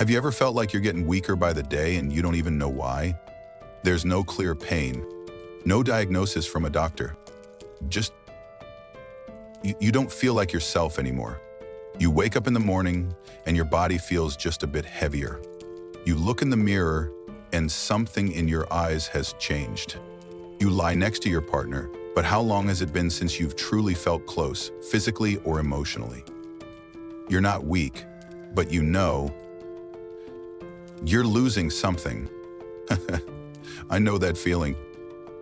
Have you ever felt like you're getting weaker by the day and you don't even know why? There's no clear pain, no diagnosis from a doctor. Just, you don't feel like yourself anymore. You wake up in the morning and your body feels just a bit heavier. You look in the mirror and something in your eyes has changed. You lie next to your partner, but how long has it been since you've truly felt close, physically or emotionally? You're not weak, but you know you're losing something. I know that feeling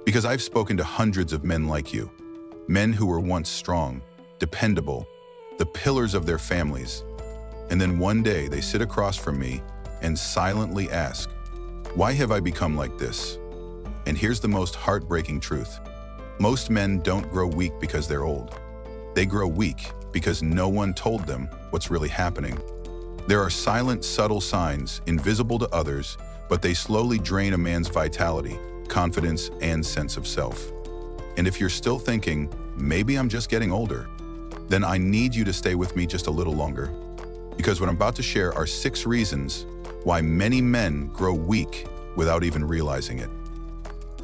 because I've spoken to hundreds of men like you, men who were once strong, dependable, the pillars of their families. And then one day they sit across from me and silently ask, why have I become like this? And here's the most heartbreaking truth. Most men don't grow weak because they're old. They grow weak because no one told them what's really happening. There are silent, subtle signs, invisible to others, but they slowly drain a man's vitality, confidence, and sense of self. And if you're still thinking, maybe I'm just getting older, then I need you to stay with me just a little longer. Because what I'm about to share are 6 reasons why many men grow weak without even realizing it.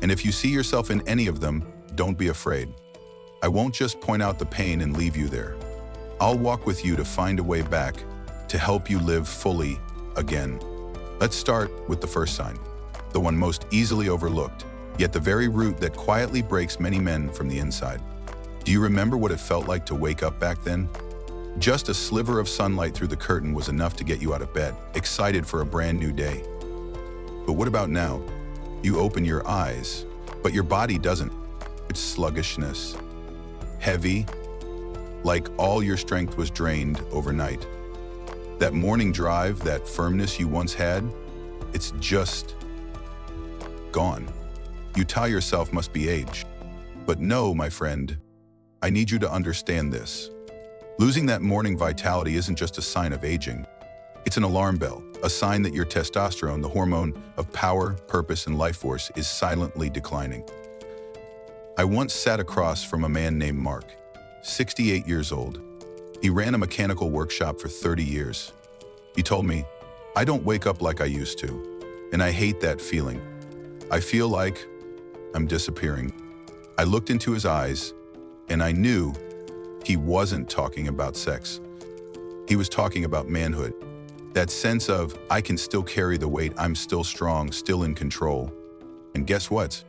And if you see yourself in any of them, don't be afraid. I won't just point out the pain and leave you there. I'll walk with you to find a way back to help you live fully again. Let's start with the first sign, the one most easily overlooked, yet the very root that quietly breaks many men from the inside. Do you remember what it felt like to wake up back then? Just a sliver of sunlight through the curtain was enough to get you out of bed, excited for a brand new day. But what about now? You open your eyes, but your body doesn't. It's sluggishness, heavy, like all your strength was drained overnight. That morning drive, that firmness you once had, it's just gone. You tell yourself must be age. But no, my friend, I need you to understand this. Losing that morning vitality isn't just a sign of aging. It's an alarm bell, a sign that your testosterone, the hormone of power, purpose, and life force, is silently declining. I once sat across from a man named Mark, 68 years old. He ran a mechanical workshop for 30 years. He told me, I don't wake up like I used to, and I hate that feeling. I feel like I'm disappearing. I looked into his eyes, and I knew he wasn't talking about sex. He was talking about manhood. That sense of, I can still carry the weight, I'm still strong, still in control. And guess what?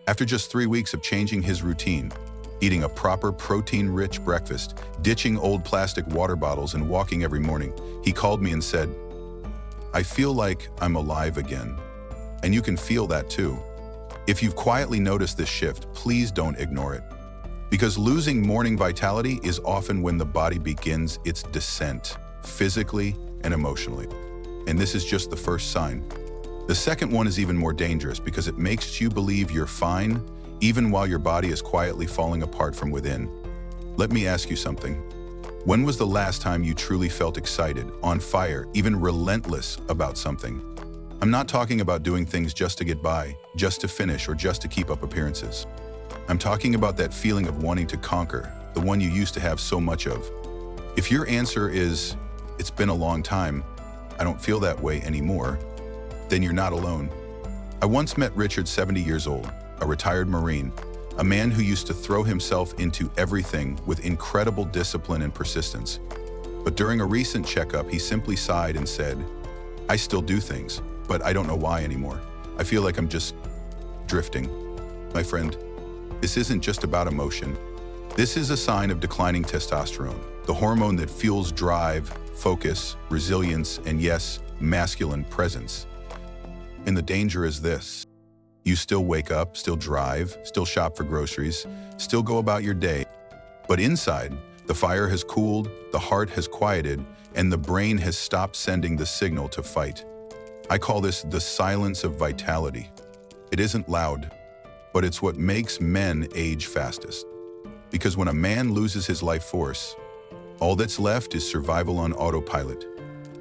After just 3 weeks of changing his routine, eating a proper protein-rich breakfast, ditching old plastic water bottles and walking every morning, he called me and said, I feel like I'm alive again. And you can feel that too. If you've quietly noticed this shift, please don't ignore it. Because losing morning vitality is often when the body begins its descent, physically and emotionally. And this is just the first sign. The second one is even more dangerous because it makes you believe you're fine, even while your body is quietly falling apart from within. Let me ask you something. When was the last time you truly felt excited, on fire, even relentless about something? I'm not talking about doing things just to get by, just to finish, or just to keep up appearances. I'm talking about that feeling of wanting to conquer, the one you used to have so much of. If your answer is, it's been a long time, I don't feel that way anymore, then you're not alone. I once met Richard, 70 years old, a retired Marine, a man who used to throw himself into everything with incredible discipline and persistence. But during a recent checkup, he simply sighed and said, I still do things, but I don't know why anymore. I feel like I'm just drifting. My friend, this isn't just about emotion. This is a sign of declining testosterone, the hormone that fuels drive, focus, resilience, and yes, masculine presence. And the danger is this. You still wake up, still drive, still shop for groceries, still go about your day. But inside, the fire has cooled, the heart has quieted, and the brain has stopped sending the signal to fight. I call this the silence of vitality. It isn't loud, but it's what makes men age fastest. Because when a man loses his life force, all that's left is survival on autopilot.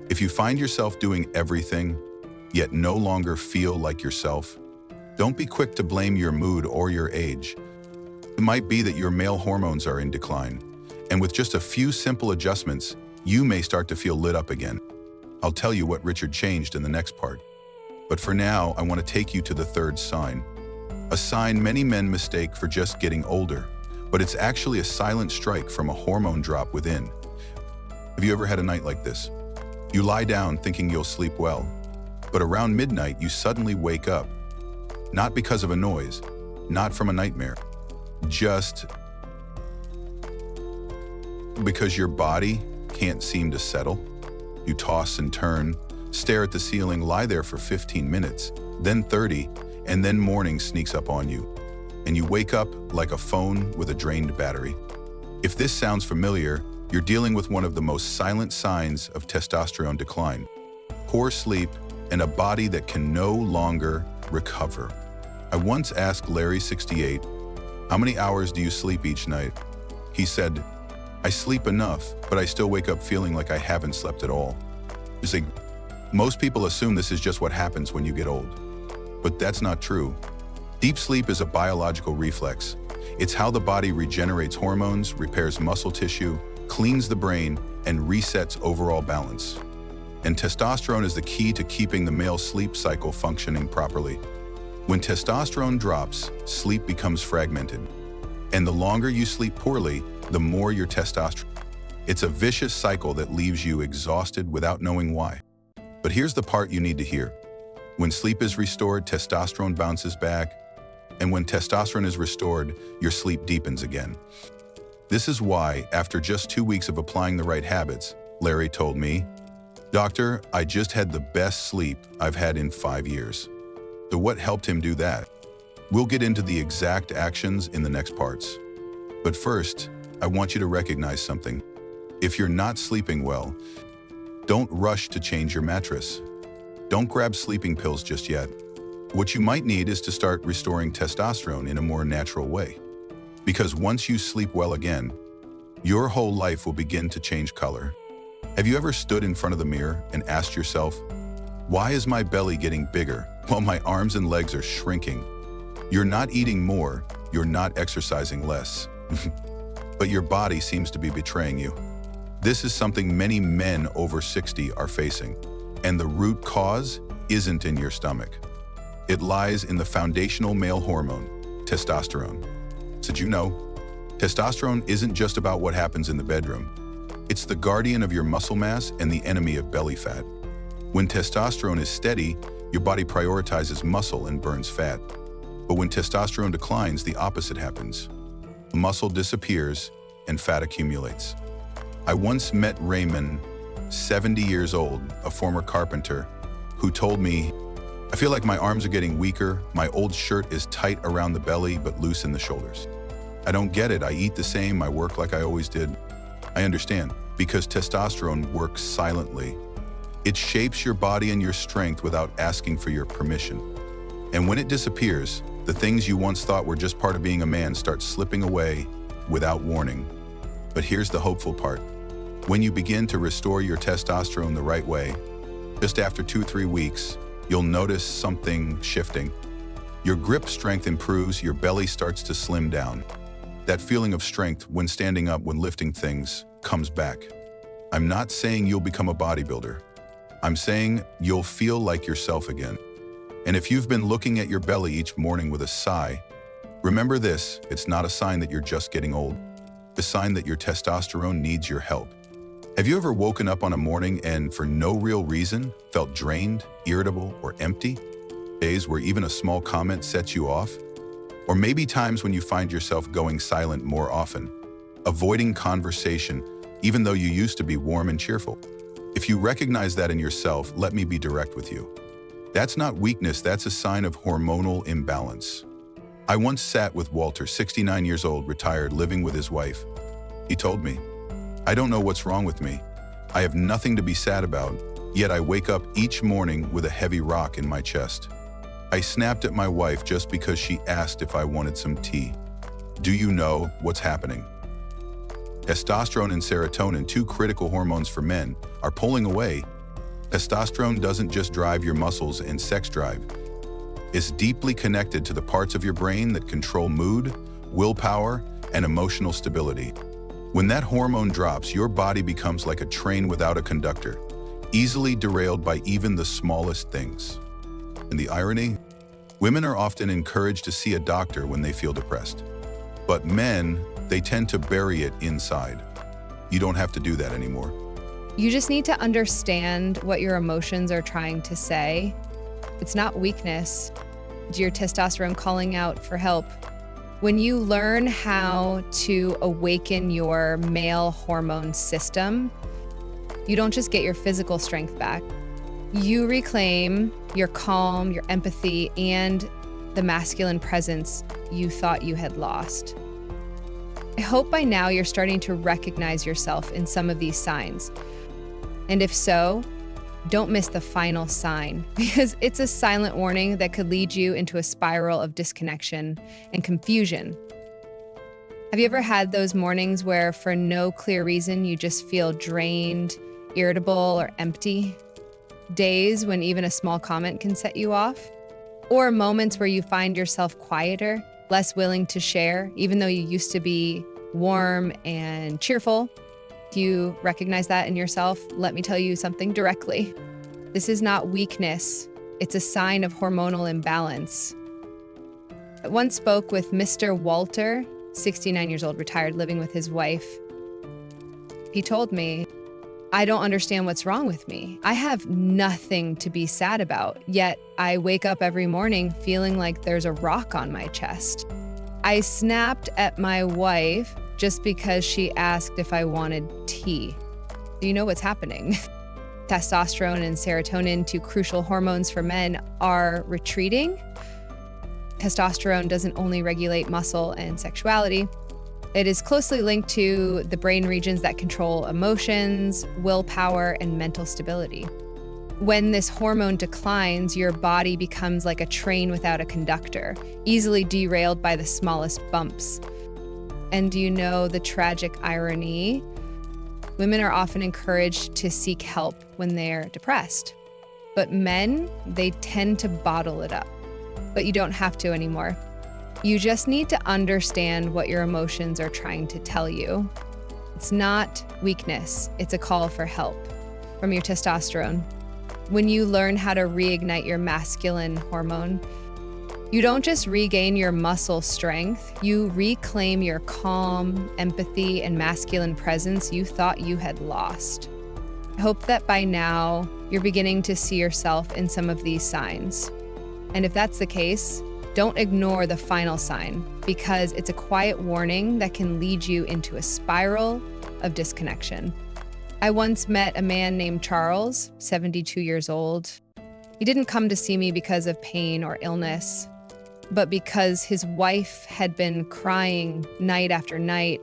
If you find yourself doing everything, yet no longer feel like yourself, don't be quick to blame your mood or your age. It might be that your male hormones are in decline, and with just a few simple adjustments, you may start to feel lit up again. I'll tell you what Richard changed in the next part. But for now, I want to take you to the third sign. A sign many men mistake for just getting older, but it's actually a silent strike from a hormone drop within. Have you ever had a night like this? You lie down thinking you'll sleep well, but around midnight you suddenly wake up. Not because of a noise, not from a nightmare, just because your body can't seem to settle. You toss and turn, stare at the ceiling, lie there for 15 minutes, then 30, and then morning sneaks up on you, and you wake up like a phone with a drained battery. If this sounds familiar, you're dealing with one of the most silent signs of testosterone decline: poor sleep and a body that can no longer recover. I once asked Larry, 68, "How many hours do you sleep each night?" He said, "I sleep enough, but I still wake up feeling like I haven't slept at all." You see, most people assume this is just what happens when you get old. But that's not true. Deep sleep is a biological reflex. It's how the body regenerates hormones, repairs muscle tissue, cleans the brain, and resets overall balance. And testosterone is the key to keeping the male sleep cycle functioning properly. When testosterone drops, sleep becomes fragmented. And the longer you sleep poorly, the more your testosterone. It's a vicious cycle that leaves you exhausted without knowing why. But here's the part you need to hear. When sleep is restored, testosterone bounces back. And when testosterone is restored, your sleep deepens again. This is why, after just 2 weeks of applying the right habits, Larry told me, "Doctor, I just had the best sleep I've had in 5 years." So what helped him do that? We'll get into the exact actions in the next parts. But first, I want you to recognize something. If you're not sleeping well, don't rush to change your mattress. Don't grab sleeping pills just yet. What you might need is to start restoring testosterone in a more natural way. Because once you sleep well again, your whole life will begin to change color. Have you ever stood in front of the mirror and asked yourself, "Why is my belly getting bigger while my arms and legs are shrinking?" You're not eating more, you're not exercising less. But your body seems to be betraying you. This is something many men over 60 are facing. And the root cause isn't in your stomach. It lies in the foundational male hormone, testosterone. Did you know? Testosterone isn't just about what happens in the bedroom. It's the guardian of your muscle mass and the enemy of belly fat. When testosterone is steady, your body prioritizes muscle and burns fat. But when testosterone declines, the opposite happens. Muscle disappears and fat accumulates. I once met Raymond, 70 years old, a former carpenter, who told me, "I feel like my arms are getting weaker, my old shirt is tight around the belly but loose in the shoulders. I don't get it, I eat the same, I work like I always did." I understand, because testosterone works silently. It shapes your body and your strength without asking for your permission. And when it disappears, the things you once thought were just part of being a man start slipping away without warning. But here's the hopeful part. When you begin to restore your testosterone the right way, just after 2-3 weeks, you'll notice something shifting. Your grip strength improves, your belly starts to slim down. That feeling of strength when standing up, when lifting things, comes back. I'm not saying you'll become a bodybuilder. I'm saying you'll feel like yourself again. And if you've been looking at your belly each morning with a sigh, remember this, it's not a sign that you're just getting old. It's a sign that your testosterone needs your help. Have you ever woken up on a morning and, for no real reason, felt drained, irritable, or empty? Days where even a small comment sets you off? Or maybe times when you find yourself going silent more often, avoiding conversation, even though you used to be warm and cheerful. If you recognize that in yourself, let me be direct with you. That's not weakness, that's a sign of hormonal imbalance. I once sat with Walter, 69 years old, retired, living with his wife. He told me, "I don't know what's wrong with me. I have nothing to be sad about, yet I wake up each morning with a heavy rock in my chest." I snapped at my wife just because she asked if I wanted some tea. Do you know what's happening? Testosterone and serotonin, two critical hormones for men, are pulling away. Testosterone doesn't just drive your muscles and sex drive. It's deeply connected to the parts of your brain that control mood, willpower, and emotional stability. When that hormone drops, your body becomes like a train without a conductor. easily derailed by even the smallest things. And the irony? Women are often encouraged to see a doctor when they feel depressed. But men, they tend to bury it inside. You don't have to do that anymore. You just need to understand what your emotions are trying to say. It's not weakness. It's your testosterone calling out for help. When you learn how to awaken your male hormone system, you don't just get your physical strength back. You reclaim your calm, your empathy, and the masculine presence you thought you had lost. I hope by now you're starting to recognize yourself in some of these signs. And if so, don't miss the final sign, because it's a silent warning that could lead you into a spiral of disconnection and confusion. Have you ever had those mornings where, for no clear reason, you just feel drained, irritable, or empty? Days when even a small comment can set you off? Or moments where you find yourself quieter, less willing to share, even though you used to be warm and cheerful? Do you recognize that in yourself? Let me tell you something directly. This is not weakness. It's a sign of hormonal imbalance. I once spoke with Mr. Walter, 69 years old, retired, living with his wife. He told me, I don't understand what's wrong with me. I have nothing to be sad about, yet I wake up every morning feeling like there's a rock on my chest. I snapped at my wife just because she asked if I wanted tea. Do you know what's happening? Testosterone and serotonin, two crucial hormones for men, are retreating. Testosterone doesn't only regulate muscle and sexuality. It is closely linked to the brain regions that control emotions, willpower, and mental stability. When this hormone declines, your body becomes like a train without a conductor, easily derailed by the smallest bumps. And do you know the tragic irony? Women are often encouraged to seek help when they're depressed. But men, they tend to bottle it up. But you don't have to anymore. You just need to understand what your emotions are trying to tell you. It's not weakness, it's a call for help from your testosterone. When you learn how to reignite your masculine hormone, you don't just regain your muscle strength, you reclaim your calm, empathy, and masculine presence you thought you had lost. I hope that by now you're beginning to see yourself in some of these signs. And if that's the case, don't ignore the final sign, because it's a quiet warning that can lead you into a spiral of disconnection. I once met a man named Charles, 72 years old. He didn't come to see me because of pain or illness, but because his wife had been crying night after night.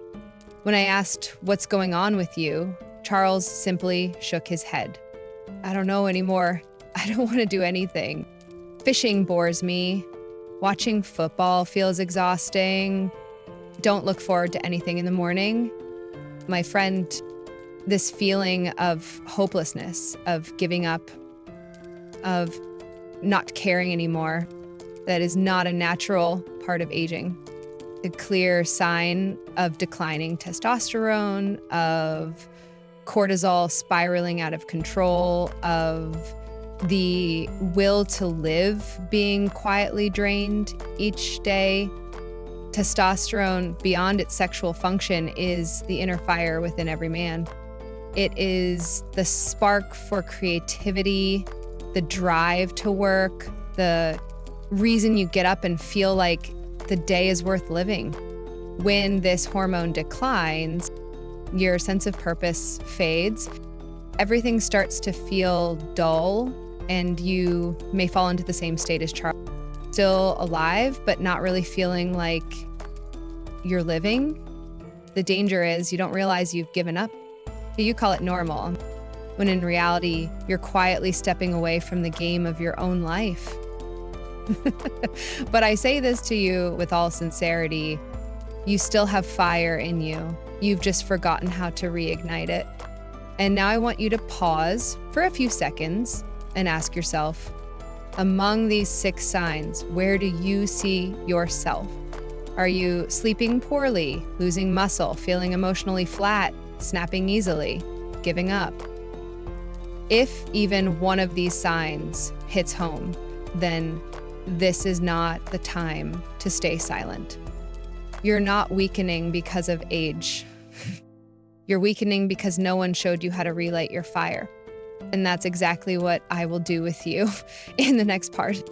When I asked, "What's going on with you?" Charles simply shook his head. "I don't know anymore. I don't want to do anything. Fishing bores me. Watching football feels exhausting. Don't look forward to anything in the morning." My friend, this feeling of hopelessness, of giving up, of not caring anymore, that is not a natural part of aging. A clear sign of declining testosterone, of cortisol spiraling out of control, of the will to live being quietly drained each day. Testosterone, beyond its sexual function, is the inner fire within every man. It is the spark for creativity, the drive to work, the reason you get up and feel like the day is worth living. When this hormone declines, your sense of purpose fades. Everything starts to feel dull, and you may fall into the same state as Charles. Still alive, but not really feeling like you're living. The danger is you don't realize you've given up. You call it normal, when in reality, you're quietly stepping away from the game of your own life. But I say this to you with all sincerity. You still have fire in you. You've just forgotten how to reignite it. And now I want you to pause for a few seconds and ask yourself, among these 6 signs, where do you see yourself? Are you sleeping poorly, losing muscle, feeling emotionally flat, snapping easily, giving up? If even one of these signs hits home, then this is not the time to stay silent. You're not weakening because of age. You're weakening because no one showed you how to relight your fire. And that's exactly what I will do with you in the next part.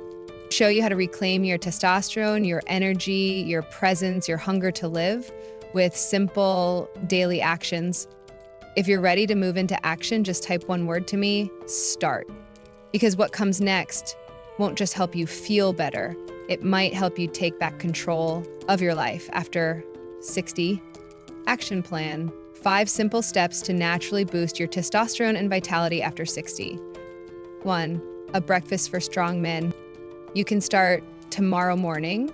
Show you how to reclaim your testosterone, your energy, your presence, your hunger to live with simple daily actions. If you're ready to move into action, just type one word to me: start. Because what comes next won't just help you feel better, it might help you take back control of your life after 60. Action plan: 5 simple steps to naturally boost your testosterone and vitality after 60. 1. A breakfast for strong men. You can start tomorrow morning.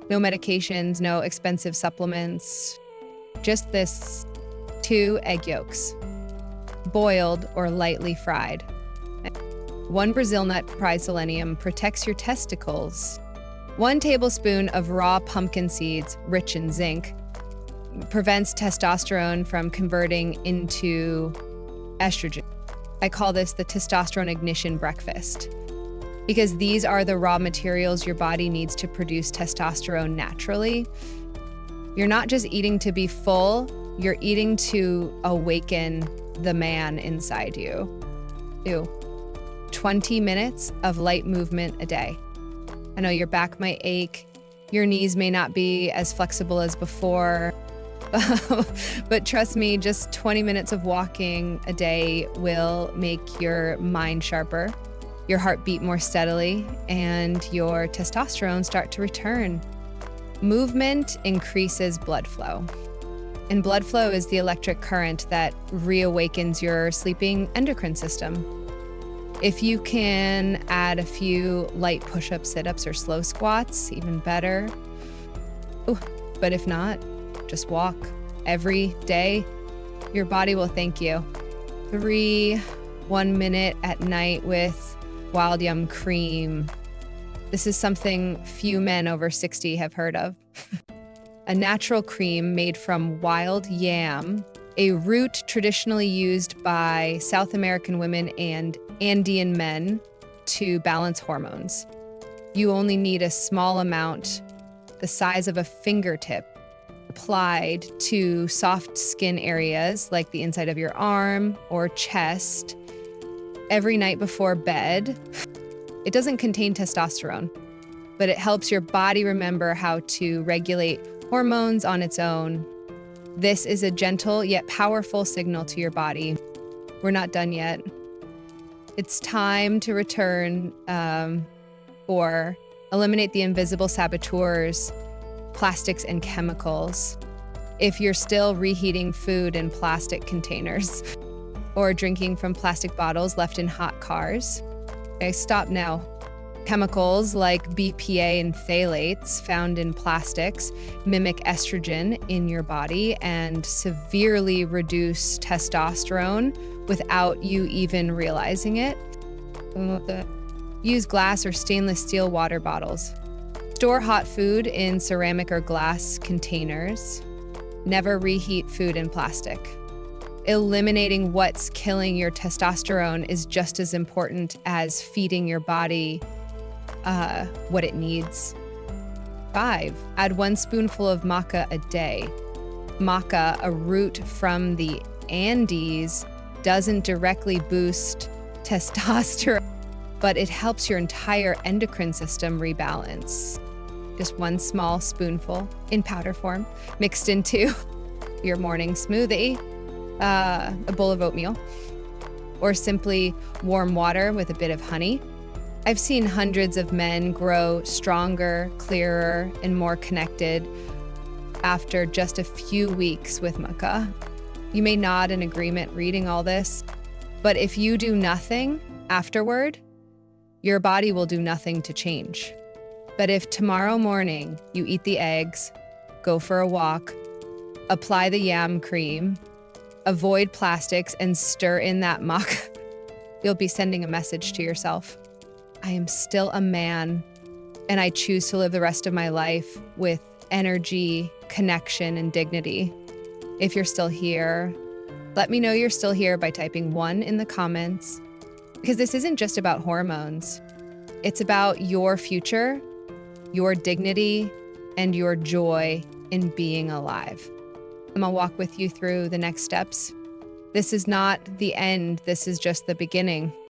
No medications, no expensive supplements, just this: 2 egg yolks, boiled or lightly fried. 1 Brazil nut fried selenium protects your testicles. 1 tablespoon of raw pumpkin seeds, rich in zinc, prevents testosterone from converting into estrogen. I call this the testosterone ignition breakfast, because these are the raw materials your body needs to produce testosterone naturally. You're not just eating to be full, you're eating to awaken the man inside you. 20 minutes of light movement a day. I know your back might ache, your knees may not be as flexible as before, but trust me, just 20 minutes of walking a day will make your mind sharper, your heart beat more steadily, and your testosterone start to return. Movement increases blood flow. And blood flow is the electric current that reawakens your sleeping endocrine system. If you can add a few light push-ups, sit-ups, or slow squats, even better. But if not, just walk every day. Your body will thank you. 3, 1 minute at night with Wild Yum cream. This is something few men over 60 have heard of. A natural cream made from wild yam, a root traditionally used by South American women and Andean men to balance hormones. You only need a small amount, the size of a fingertip, applied to soft skin areas like the inside of your arm or chest every night before bed. It doesn't contain testosterone, but it helps your body remember how to regulate hormones on its own. This is a gentle yet powerful signal to your body. We're not done yet. It's time to return or eliminate the invisible saboteurs, plastics and chemicals. If you're still reheating food in plastic containers or drinking from plastic bottles left in hot cars, okay, stop now. Chemicals like BPA and phthalates found in plastics mimic estrogen in your body and severely reduce testosterone without you even realizing it. Use glass or stainless steel water bottles. Store hot food in ceramic or glass containers. Never reheat food in plastic. Eliminating what's killing your testosterone is just as important as feeding your body what it needs. 5, add 1 spoonful of maca a day. Maca, a root from the Andes, doesn't directly boost testosterone, but it helps your entire endocrine system rebalance. Just 1 small spoonful in powder form mixed into your morning smoothie, a bowl of oatmeal, or simply warm water with a bit of honey. I've seen hundreds of men grow stronger, clearer, and more connected after just a few weeks with maca. You may nod in agreement reading all this, but if you do nothing afterward, your body will do nothing to change. But if tomorrow morning you eat the eggs, go for a walk, apply the yam cream, avoid plastics, and stir in that maca, you'll be sending a message to yourself. I am still a man, and I choose to live the rest of my life with energy, connection, and dignity. If you're still here, let me know you're still here by typing 1 in the comments Because this isn't just about hormones. It's about your future, your dignity, and your joy in being alive. I'm gonna walk with you through the next steps. This is not the end, this is just the beginning.